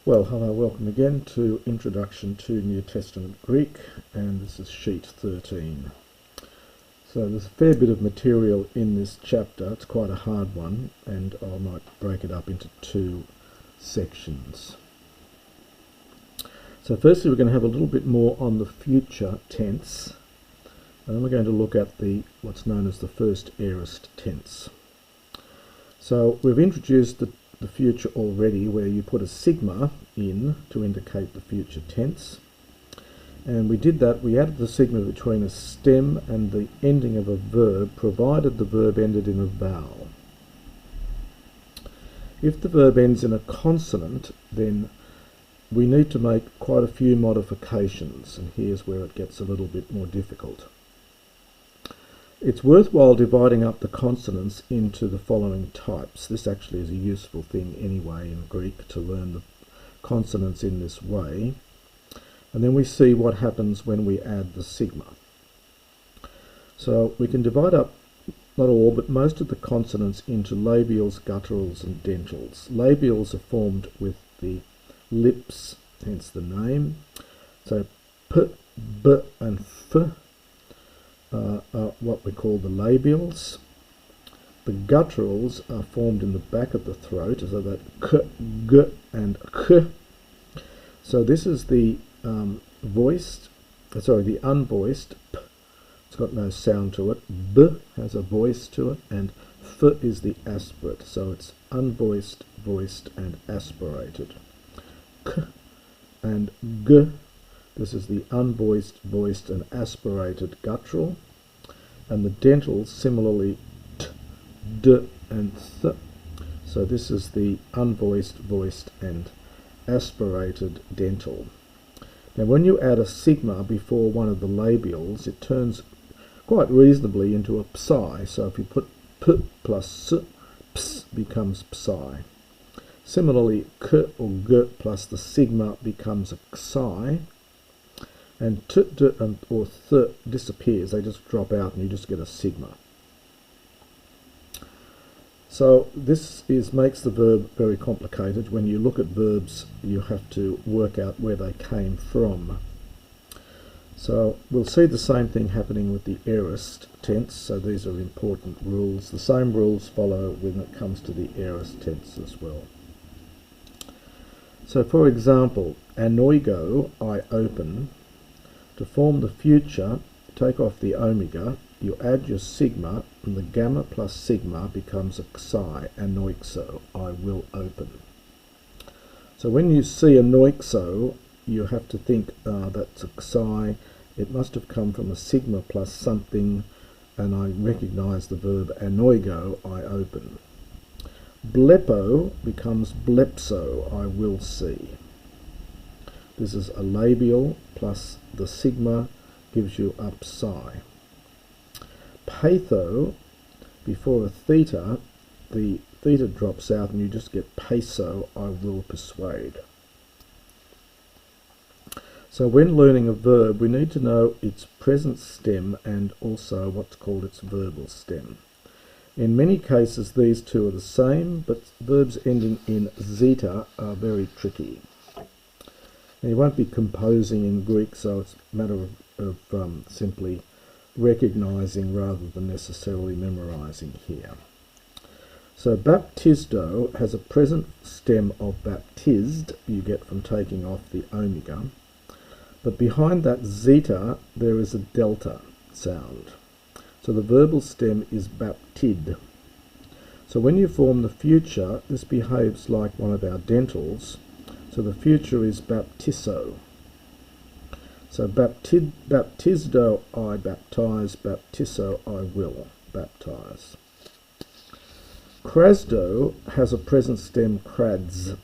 Well, hello, welcome again to Introduction to New Testament Greek, and this is sheet 13. So there's a fair bit of material in this chapter. It's quite a hard one, and I might break it up into two sections. So firstly, we're going to have a little bit more on the future tense, and then we're going to look at what's known as the first aorist tense. So we've introduced the future already, where you put a sigma in to indicate the future tense, and we did that. We added the sigma between a stem and the ending of a verb, provided the verb ended in a vowel. If the verb ends in a consonant, then we need to make quite a few modifications, and here's where it gets a little bit more difficult. It's worthwhile dividing up the consonants into the following types. This actually is a useful thing anyway in Greek, to learn the consonants in this way. And then we see what happens when we add the sigma. So we can divide up, not all, but most of the consonants into labials, gutturals and dentals. Labials are formed with the lips, hence the name. So p, b and f are what we call the labials. The gutturals are formed in the back of the throat, so that k, g and k. So this is the the unvoiced p. It's got no sound to it. B has a voice to it, and f is the aspirate. So it's unvoiced, voiced and aspirated. K and g. This is the unvoiced, voiced and aspirated guttural, and the dentals similarly t, d and th. So this is the unvoiced, voiced and aspirated dental. Now when you add a sigma before one of the labials, it turns quite reasonably into a psi. So if you put p plus s, ps becomes psi. Similarly, k or g plus the sigma becomes a psi. And t, d, or th disappears. They just drop out and you just get a sigma. So this makes the verb very complicated. When you look at verbs, you have to work out where they came from. So we'll see the same thing happening with the aorist tense. So these are important rules. The same rules follow when it comes to the aorist tense as well. So for example, anoigo, I open. To form the future, take off the omega, you add your sigma, and the gamma plus sigma becomes a psi, anoixo, I will open. So when you see anoixo, you have to think that's a psi. It must have come from a sigma plus something, and I recognise the verb anoigo, I open. Blepo becomes blepso, I will see. This is a labial plus the sigma gives you a psi. Patho, before a theta, the theta drops out and you just get peso, I will persuade. So when learning a verb, we need to know its present stem and also what's called its verbal stem. In many cases these two are the same, but verbs ending in zeta are very tricky. And you won't be composing in Greek, so it's a matter of simply recognising rather than necessarily memorising here. So baptizdo has a present stem of baptized, you get from taking off the omega, but behind that zeta there is a delta sound. So the verbal stem is baptid. So when you form the future, this behaves like one of our dentals. So the future is baptizo. So baptizdo, I baptize, baptizo, I will baptize. Krasdo has a present stem krads,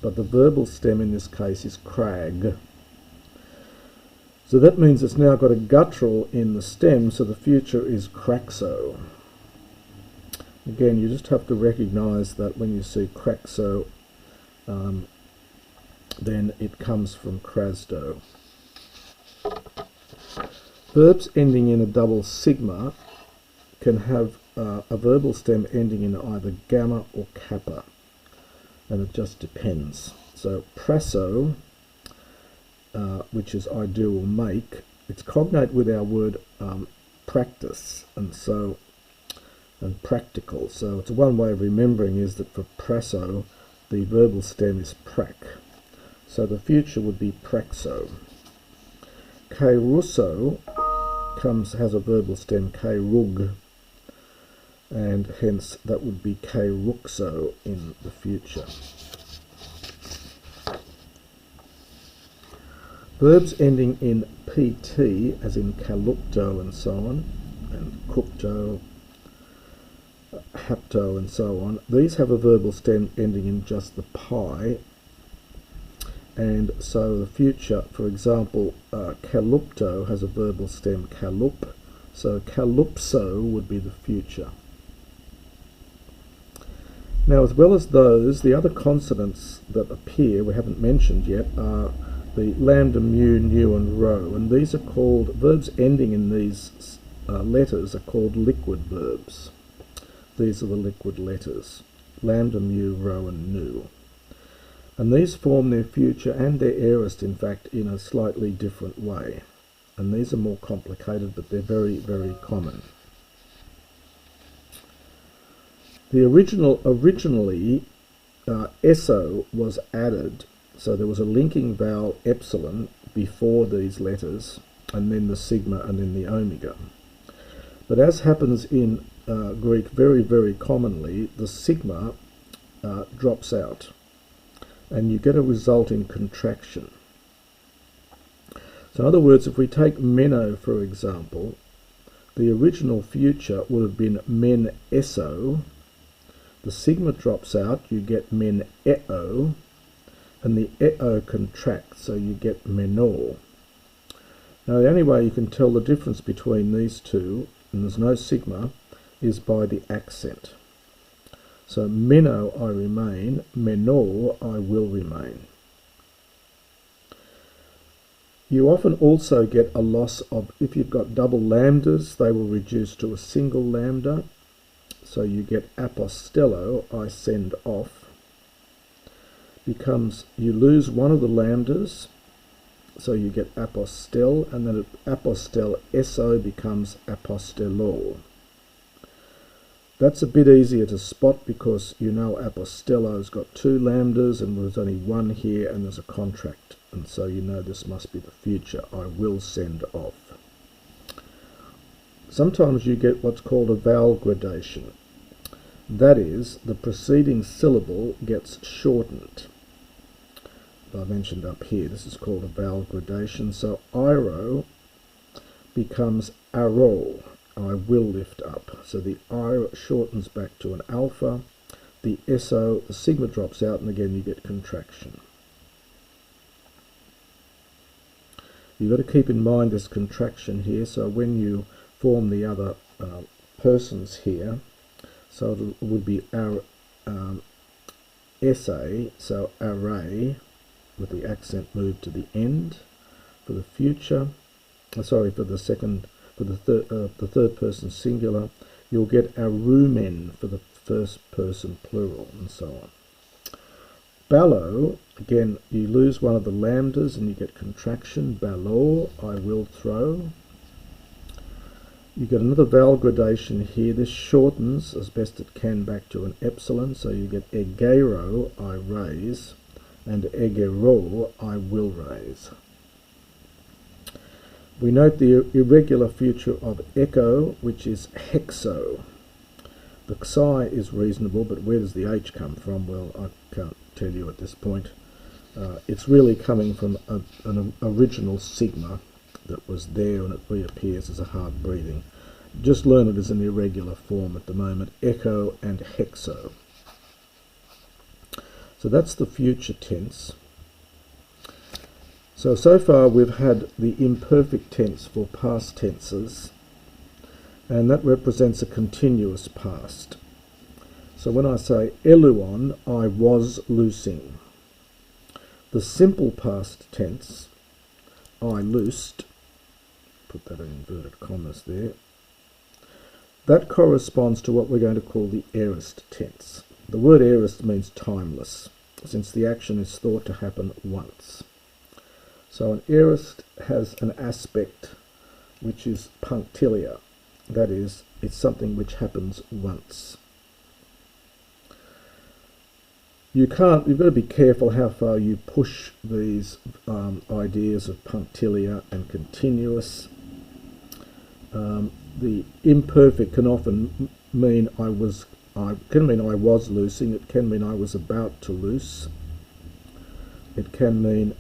but the verbal stem in this case is krag. So that means it's now got a guttural in the stem, so the future is kraxo. Again, you just have to recognise that when you see kraxo, then it comes from krasdo. Verbs ending in a double sigma can have a verbal stem ending in either gamma or kappa, and it just depends. So prasso, which is I do or make, it's cognate with our word practice, and practical. So it's one way of remembering is that for prasso, the verbal stem is prac. So the future would be praxo. Kairusso has a verbal stem kairug, and hence that would be kairuxo in the future. Verbs ending in pt, as in kalupto and so on, and kupto, hapto and so on, these have a verbal stem ending in just the pi, and so the future, for example, kalupto has a verbal stem kalup, so kalupso would be the future. Now, as well as those, the other consonants that appear, we haven't mentioned yet, are the lambda, mu, nu and rho, and these are called, verbs ending in these letters are called liquid verbs. These are the liquid letters, lambda, mu, rho and nu. And these form their future and their aorist, in fact, in a slightly different way. And these are more complicated, but they're very, very common. Originally, eso was added, so there was a linking vowel epsilon before these letters, and then the sigma and then the omega. But as happens in Greek very, very commonly, the sigma drops out, and you get a resulting contraction. So in other words, if we take meno, for example, the original future would have been men eso. The sigma drops out, you get men eo, and the eo contracts, so you get menor. Now the only way you can tell the difference between these two, and there's no sigma, is by the accent. So meno, I remain, menor, I will remain. You often also get a loss of, if you've got double lambdas, they will reduce to a single lambda. So you get apostello, I send off, becomes, you lose one of the lambdas, so you get apostel, and then apostel eso becomes apostellor. That's a bit easier to spot because you know apostello's got two lambdas and there's only one here and there's a contract, and so you know this must be the future, I will send off. Sometimes you get what's called a vowel gradation. That is, the preceding syllable gets shortened. I mentioned up here, this is called a vowel gradation. So iro becomes aro, I will lift up. So the I shortens back to an alpha, the SO, the sigma drops out, and again you get contraction. You've got to keep in mind this contraction here, so when you form the other persons here, so it would be SA, so array, with the accent moved to the end. For the future, sorry, for the third person singular, you'll get arumen for the first person plural, and so on. Ballo, again, you lose one of the lambdas and you get contraction. Ballor, I will throw. You get another vowel gradation here. This shortens as best it can back to an epsilon, so you get egero, I raise, and egero, I will raise. We note the irregular future of echo, which is hexo. The xi is reasonable, but where does the h come from? Well, I can't tell you at this point. It's really coming from an original sigma that was there, and it reappears as a hard breathing. Just learn it as an irregular form at the moment, echo and hexo. So that's the future tense. So far we've had the imperfect tense for past tenses, and that represents a continuous past. So when I say eluon, I was loosing. The simple past tense, I loosed, put that in inverted commas there, that corresponds to what we're going to call the aorist tense. The word aorist means timeless. since the action is thought to happen once. So an aorist has an aspect which is punctiliar, that is, it's something which happens once. You've got to be careful how far you push these ideas of punctiliar and continuous. The imperfect can often mean I was loosing, it can mean I was about to loose, it can mean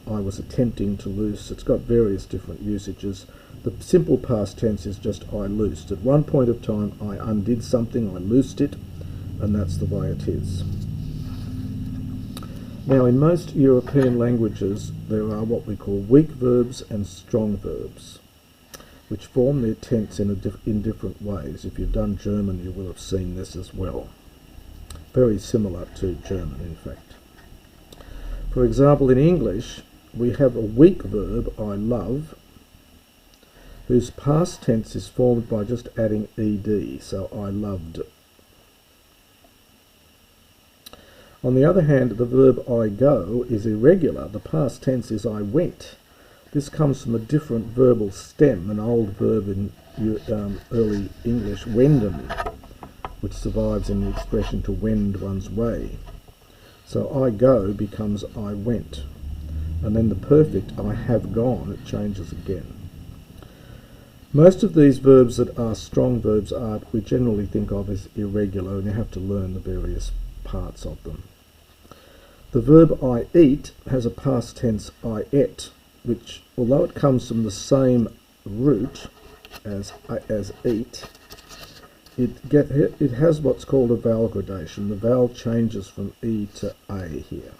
I was attempting to loose. It's got various different usages. The simple past tense is just I loosed. At one point of time I undid something, I loosed it, and that's the way it is. Now, in most European languages there are what we call weak verbs and strong verbs, which form their tense in different ways. If you've done German, you will have seen this as well. Very similar to German, in fact. For example, in English, we have a weak verb, I love, whose past tense is formed by just adding ed, so I loved. On the other hand, the verb I go is irregular. The past tense is I went. This comes from a different verbal stem, an old verb in early English, wenden, which survives in the expression to wend one's way. So I go becomes I went, and then the perfect I have gone, it changes again. Most of these verbs that are strong verbs we generally think of as irregular, and you have to learn the various parts of them. The verb I eat has a past tense I ate, which, although it comes from the same root as eat, it has what's called a vowel gradation. The vowel changes from E to A here,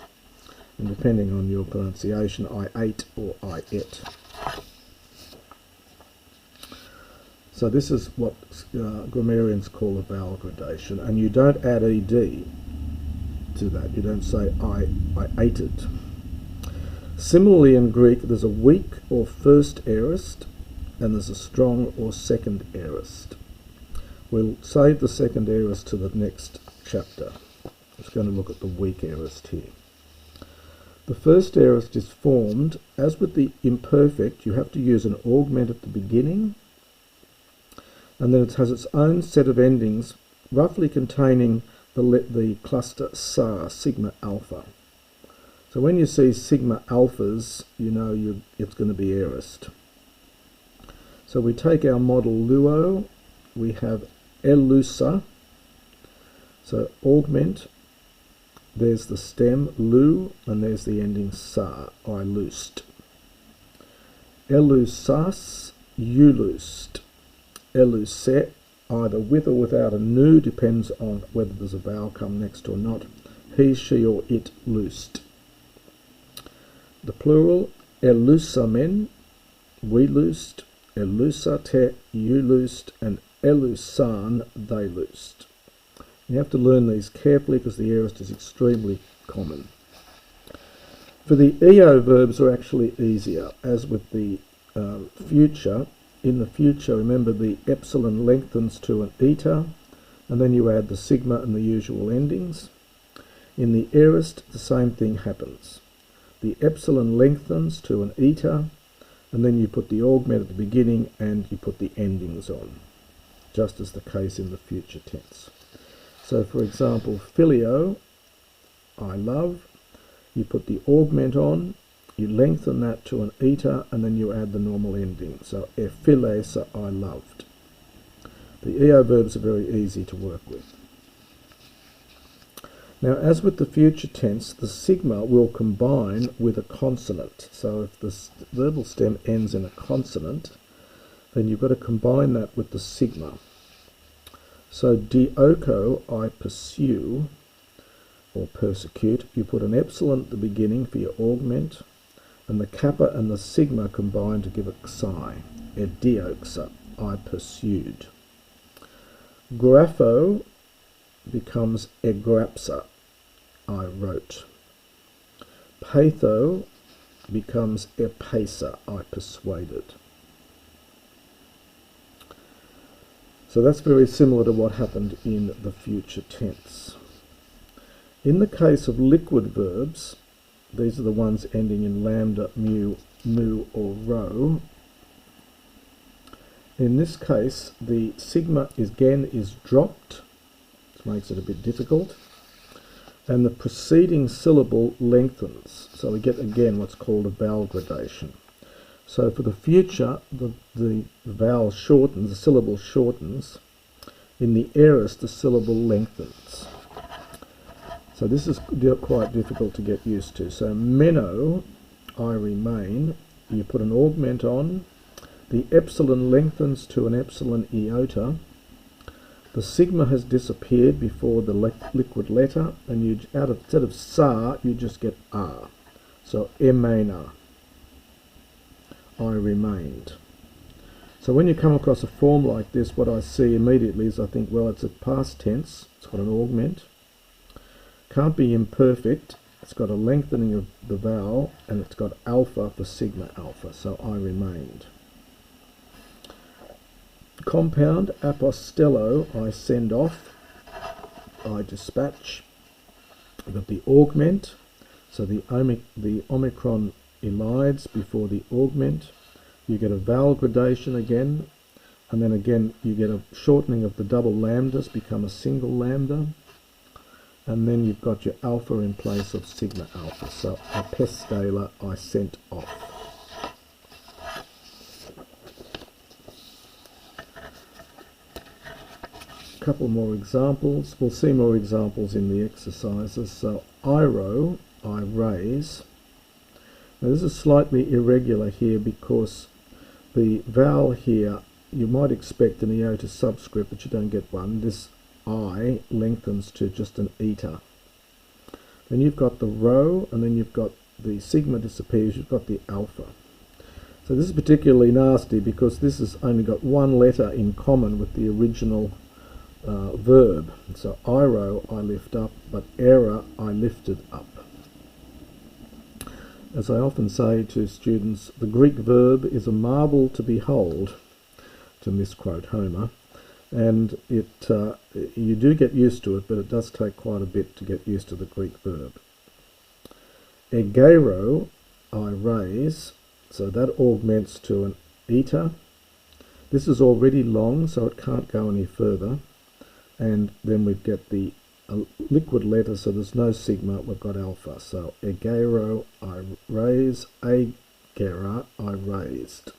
and depending on your pronunciation, I ate or I ate. So this is what grammarians call a vowel gradation, and you don't add ed to that. You don't say I ate it. Similarly, in Greek, there's a weak or first aorist, and there's a strong or second aorist. We'll save the second aorist to the next chapter. I'm just going to look at the weak aorist here. The first aorist is formed, as with the imperfect, you have to use an augment at the beginning, and then it has its own set of endings, roughly containing the cluster SAR, sigma alpha. So when you see sigma alphas, you know it's going to be aorist. So we take our model luo, we have elusa, so augment, there's the stem lu, and there's the ending sa, I loosed. Elusas, you loosed. Eluse, either with or without a nu, depends on whether there's a vowel come next or not. He, she, or it loosed. The plural, elusamen, we loosed. Elusate, you loosed. And elusan, they loosed. You have to learn these carefully because the aorist is extremely common. For the EO verbs are actually easier, as with the future. In the future, remember the epsilon lengthens to an eta, and then you add the sigma and the usual endings. In the aorist, the same thing happens. The epsilon lengthens to an eta, and then you put the augment at the beginning and you put the endings on, just as the case in the future tense. So, for example, filio, I love, you put the augment on, you lengthen that to an eta, and then you add the normal ending. So, ephiles, I loved. The EO verbs are very easy to work with. Now, as with the future tense, the sigma will combine with a consonant. So if the verbal stem ends in a consonant, then you've got to combine that with the sigma. So dioko, I pursue, or persecute, you put an epsilon at the beginning for your augment, and the kappa and the sigma combine to give a psi. Edioxa, I pursued. Grapho becomes egrapsa, I wrote. Patho becomes epesa, I persuaded. So that's very similar to what happened in the future tense. In the case of liquid verbs, these are the ones ending in lambda, mu, mu or rho. In this case, the sigma is dropped, which makes it a bit difficult, and the preceding syllable lengthens. So we get again what's called a vowel gradation. So for the future, the vowel shortens, the syllable shortens. In the aorist, the syllable lengthens. So this is quite difficult to get used to. So meno, I remain, you put an augment on, the epsilon lengthens to an epsilon iota, the sigma has disappeared before the liquid letter, and you instead of sa, you just get r. So emena, I remained. So when you come across a form like this, what I see immediately is I think, well, it's a past tense, it's got an augment, can't be imperfect, it's got a lengthening of the vowel, and it's got alpha for sigma alpha, so I remained. Compound, apostello, I send off, I dispatch. I've got the augment, so the omicron elides before the augment. You get a vowel gradation again, and then again you get a shortening of the double lambdas, become a single lambda, and then you've got your alpha in place of sigma alpha. So apostella, I sent off. Couple more examples. We'll see more examples in the exercises. So iro, I raise. Now this is slightly irregular here because the vowel here, you might expect an iota subscript, but you don't get one. This I lengthens to just an eta. Then you've got the rho, and then you've got the sigma disappears, you've got the alpha. So this is particularly nasty because this has only got one letter in common with the original verb. So iro, I lift up, but era, I lifted up. As I often say to students, the Greek verb is a marvel to behold, to misquote Homer, and you do get used to it, but it does take quite a bit to get used to the Greek verb. Egero, I raise, so that augments to an eta. This is already long, so it can't go any further. And then we get the liquid letter, so there's no sigma, we've got alpha. So egero, I raise, egera, I raised.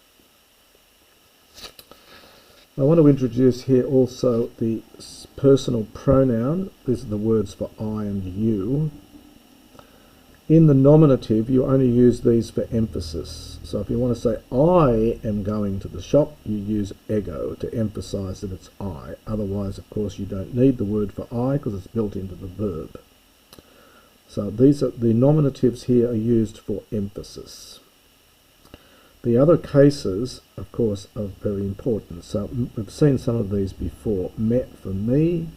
I want to introduce here also the personal pronoun. These are the words for I and you. In the nominative, you only use these for emphasis. So if you want to say, I am going to the shop, you use ego to emphasize that it's I. Otherwise, of course, you don't need the word for I because it's built into the verb. So these are the nominatives here are used for emphasis. The other cases, of course, are very important. So we've seen some of these before. Met for me,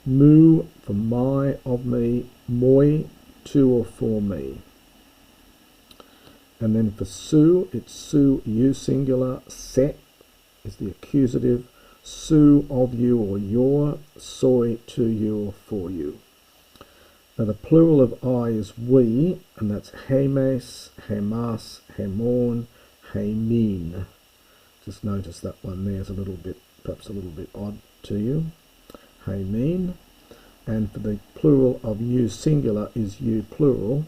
mu for my, of me, moi, to or for me. And then for su, it's su, you singular, se is the accusative, su, of you or your, soi, to you or for you. Now the plural of I is we, and that's hemes, hemas, hemon, hemin. Just notice that one there is a little bit, perhaps a little bit odd to you. Hemin. And for the plural of you singular is you plural,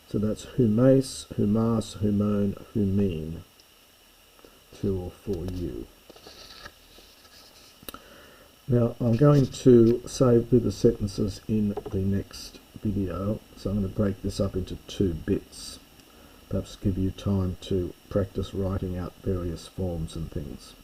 so that's humes, humas, humon, humin, to or for you. Now I'm going to save the sentences in the next video, so I'm going to break this up into 2 bits, perhaps give you time to practice writing out various forms and things.